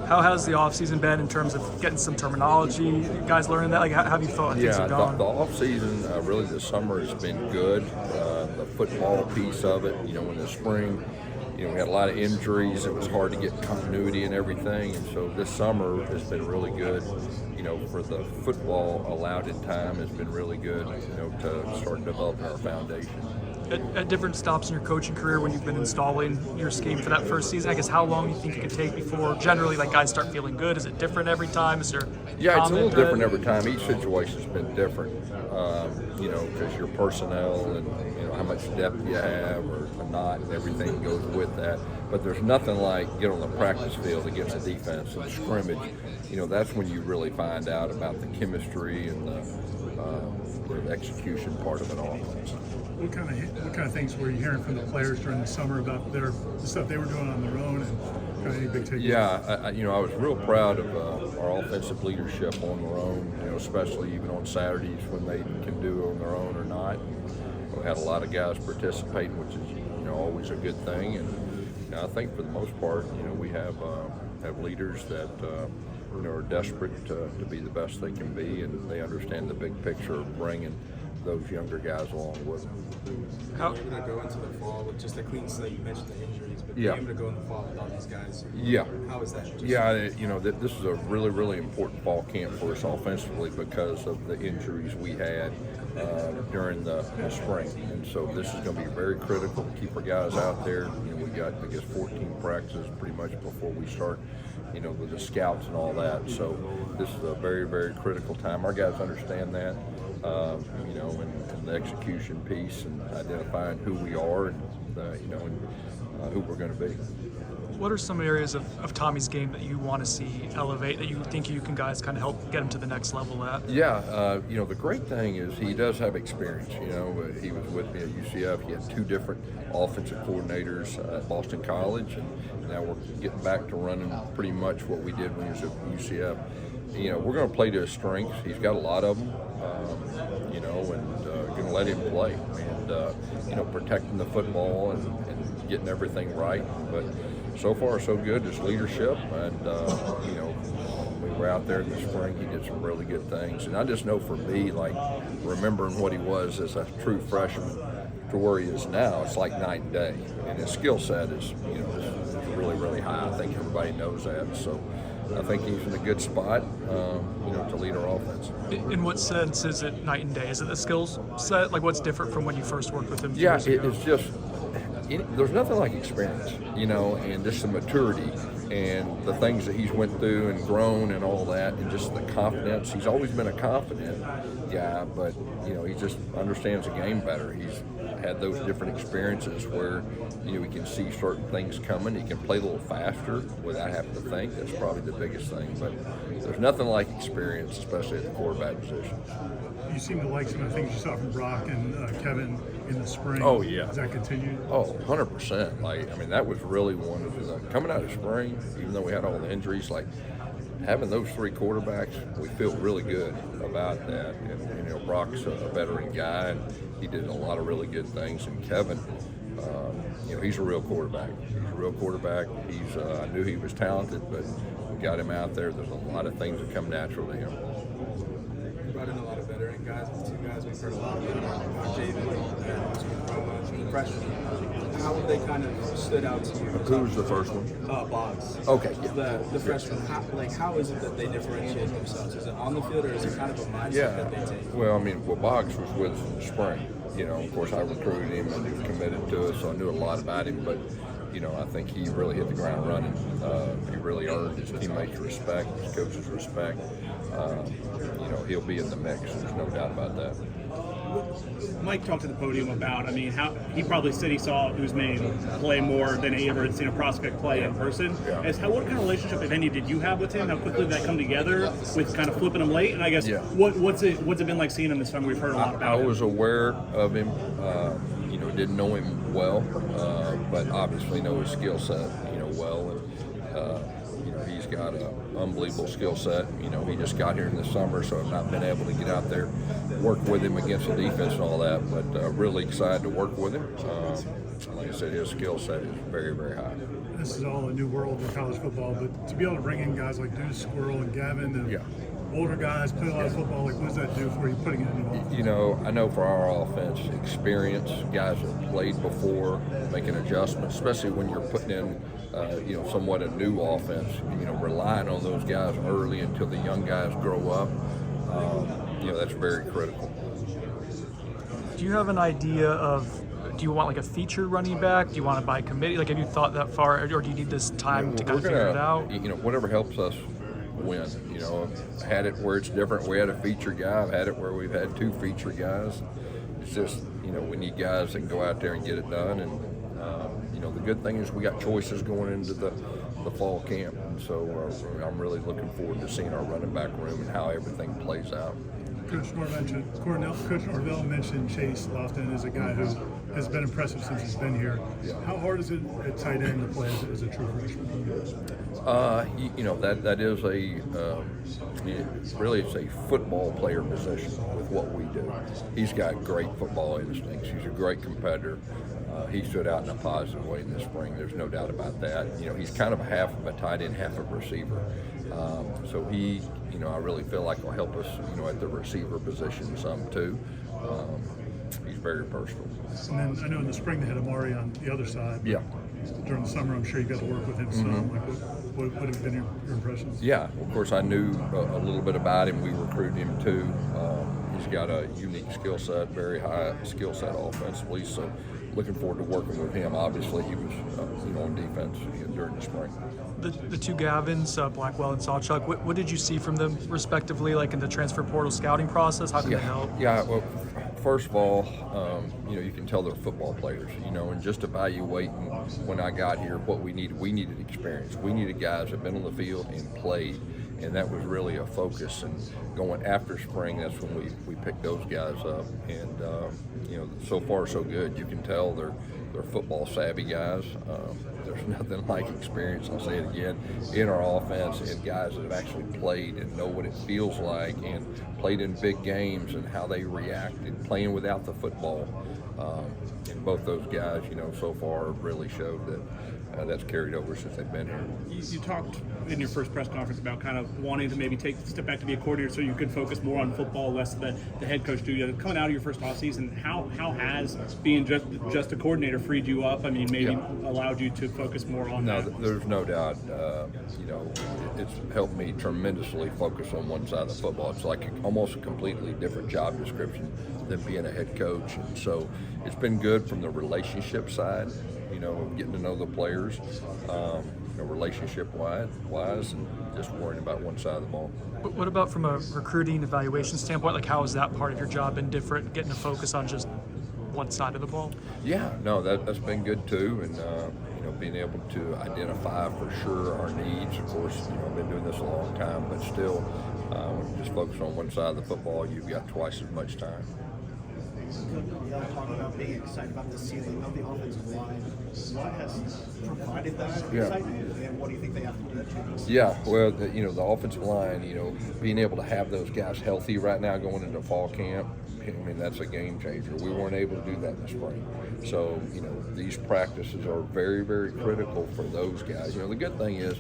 How has the offseason been in terms of getting some terminology? You guys learning that? Like, how have you thought things have The gone? off-season, really the summer has been good. The football piece of it, in the spring, we had a lot of injuries. It was hard to get continuity and everything. And so this summer has been really good. For the football allowed in time has been really good, to start developing our foundation. At different stops in your coaching career when you've been installing your scheme for that first season, I guess how long do you think it could take before generally like guys start feeling good? Is it different every time? Is there it's a little different every time. Each situation's been different, because your personnel and how much depth you have or not, and everything goes with that. But there's nothing like get on the practice field against a defense and scrimmage. That's when you really find out about the chemistry and the execution part of it all. What kind of things were you hearing from the players during the summer about the stuff they were doing on their own, and kind of any big takeaways? Yeah, I was real proud of our offensive leadership on their own, especially even on Saturdays when they can do it on their own or not. We had a lot of guys participating, which is always a good thing, and I think for the most part, we have leaders that are desperate to be the best they can be, and they understand the big picture of bringing those younger guys along with them. How are you able to go into the fall with just a clean slate? You mentioned the injuries, but being able to go in the fall with all these guys. How is that? This is a really, really important fall camp for us offensively because of the injuries we had during the spring. And so this is going to be very critical to keep our guys out there. We got, 14 practices pretty much before we start, with the scouts and all that. So this is a very, very critical time. Our guys understand that. And the execution piece and identifying who we are and who we're going to be. What are some areas of Tommy's game that you want to see elevate, that you think you can guys kind of help get him to the next level at? The great thing is he does have experience. He was with me at UCF. He had 2 different offensive coordinators at Boston College, and now we're getting back to running pretty much what we did when he was at UCF. We're going to play to his strengths. He's got a lot of them, and going to let him play and, protecting the football and getting everything right. But so far, so good. His leadership, and, we were out there in the spring. He did some really good things. And I just know for me, like, remembering what he was as a true freshman to where he is now, it's like night and day. And his skill set is really, really high. I think everybody knows that. So I think he's in a good spot, to lead our offense. In what sense is it night and day? Is it the skills set? Like, what's different from when you first worked with him? It's just there's nothing like experience, and just the maturity and the things that he's went through and grown and all that, and just the confidence. He's always been a confident guy, but he just understands the game better. He's had those different experiences where he can see certain things coming. He can play a little faster without having to think. That's probably the biggest thing. But there's nothing like experience, especially at the quarterback position. You seem to like some of the things you saw from Brock and Kevin in the spring. Oh, yeah. Has that continued? Oh, 100%. That was really one of the coming out of spring, even though we had all the injuries, like having those 3 quarterbacks, we feel really good about that. And Brock's a veteran guy, and he did a lot of really good things. And Kevin, he's a real quarterback. He's I knew he was talented, but we got him out there. There's a lot of things that come natural to him. You brought in a lot of veteran guys. With 2 guys we've heard a lot about, Javen and the freshmen. How have they kind of stood out to you? Who was the first one? Boggs. Okay, The freshmen. How is it that they differentiate themselves? Is it on the field, or is it kind of a mindset that they take? Well, Boggs was with us in the spring. Of course, I recruited him and he was committed to us, so I knew a lot about him. But I think he really hit the ground running. He really earned his teammates' respect, his coaches' respect. He'll be in the mix. There's no doubt about that. Mike talked to the podium about, how he probably said he saw Usman play more than he ever had seen a prospect play in person. Yeah. What kind of relationship, if any, did you have with him? How quickly did that come together with kind of flipping him late? And I guess what's it been like seeing him this time? We've heard a lot about him. I was aware of him. Didn't know him well, but obviously know his skill set, well. And You know, he's got an unbelievable skill set. You know, he just got here in the summer, so I've not been able to get out there, work with him against the defense and all that, but really excited to work with him. Like I said, his skill set is very, very high. This is all a new world in college football, but to be able to bring in guys like Deuce, Squirrel, and Gavin, and older guys play a lot of football, like what does that do for you putting it in the offense? You know, I know for our offense, experience, guys that played before, making adjustments, especially when you're putting in, you know, somewhat a new offense, you know, relying on those guys early until the young guys grow up, you know, that's very critical. Do you have an idea of, do you want like a feature running back? Do you want to buy committee? Like, have you thought that far, or do you need this time to kind of figure it out? You know, whatever helps us win. You know, I've had it where it's different. We had a feature guy. I've had it where we've had 2 feature guys. It's just, you know, we need guys that can go out there and get it done. And, you know, the good thing is we got choices going into the fall camp. And so I'm really looking forward to seeing our running back room and how everything plays out. Coach Norvell mentioned Chase Lofton as a guy who has been impressive since he's been here. Yeah. How hard is it at tight end to play as a true freshman? You know, that is really it's a football player position with what we do. He's got great football instincts. He's a great competitor. He stood out in a positive way in the spring. There's no doubt about that. You know, he's kind of half of a tight end, half of a receiver. So he, you know, I really feel like will help us, you know, at the receiver position some too. He's very personal. And then I know in the spring they had Amari on the other side. Yeah. During the summer, I'm sure you got to work with him some. Like, what have been your impressions? Yeah, of course I knew a little bit about him. We recruited him too. He's got a unique skill set, very high skill set offensively. So looking forward to working with him. Obviously, he was you know, on defense during the spring. The 2 Gavins, Blackwell and Sawchuck, what did you see from them respectively, like in the transfer portal scouting process? How did it help? Yeah, well, first of all, you know, you can tell they're football players, you know, and just evaluating when I got here what we needed experience. We needed guys that have been on the field and played, and that was really a focus. And going after spring, that's when we picked those guys up. And, you know, so far so good. You can tell they're football savvy guys. There's nothing like experience, I'll say it again, in our offense, and guys that have actually played and know what it feels like and played in big games and how they reacted playing without the football. And both those guys, you know, so far really showed that that's carried over since they've been here. You talked in your first press conference about kind of wanting to maybe take a step back to be a coordinator so you could focus more on football, less the head coach do. Coming out of your first offseason, how has being just a coordinator freed you up? I mean, maybe allowed you to focus more on that? No, there's no doubt. You know, it's helped me tremendously focus on one side of the football. It's like almost a completely different job description than being a head coach. And so it's been good from the relationship side, you know, getting to know the players, you know, relationship-wise, and just worrying about one side of the ball. What about from a recruiting evaluation standpoint? Like, how has that part of your job been different, getting to focus on just one side of the ball? Yeah, no, that's been good too, and you know, being able to identify for sure our needs. Of course, you know, I've been doing this a long time, but still, when you just focus on one side of the football, you've got twice as much time. Talking about being excited about the ceiling of the offensive line. What has provided that excitement, and what do you think they have to do to? Yeah, well, you know, the offensive line, you know, being able to have those guys healthy right now going into fall camp, I mean, that's a game changer. We weren't able to do that in the spring. So, you know, these practices are very, very critical for those guys. You know, the good thing is,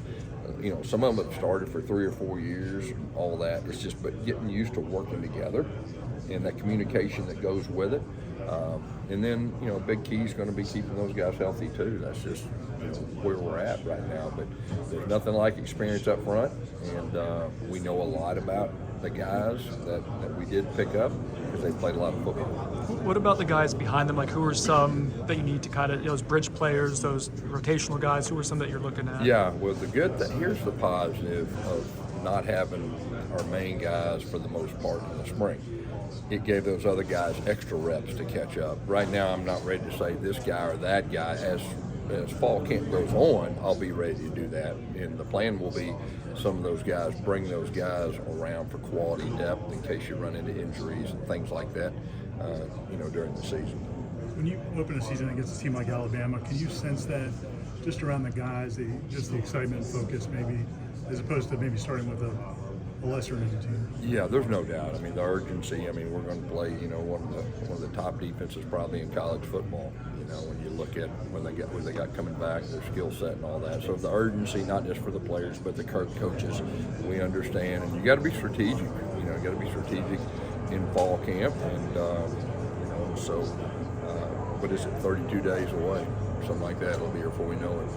you know, some of them have started for 3 or 4 years, all that. It's just but getting used to working together and that communication that goes with it. And then, you know, a big key is going to be keeping those guys healthy too. That's just, you know, where we're at right now. But there's nothing like experience up front, and we know a lot about the guys that we did pick up because they played a lot of football. What about the guys behind them? Like, who are some that you need to kind of, those bridge players, those rotational guys, who are some that you're looking at? Yeah, well, the good thing, here's the positive of not having our main guys for the most part in the spring. It gave those other guys extra reps to catch up. Right now, I'm not ready to say this guy or that guy. As fall camp goes on, I'll be ready to do that. And the plan will be some of those guys, bring those guys around for quality depth in case you run into injuries and things like that, you know, during the season. When you open a season against a team like Alabama, can you sense that just around the guys, just the excitement and focus, maybe as opposed to maybe starting with a lesser known team. Yeah, there's no doubt. I mean, the urgency. I mean, we're going to play, one of the top defenses probably in college football. When you look at what they got coming back, their skill set and all that. So the urgency, not just for the players, but the coaches, we understand. And you got to be strategic. You got to be strategic in fall camp, and so. What is it? 32 days away, something like that. It'll be here before we know it.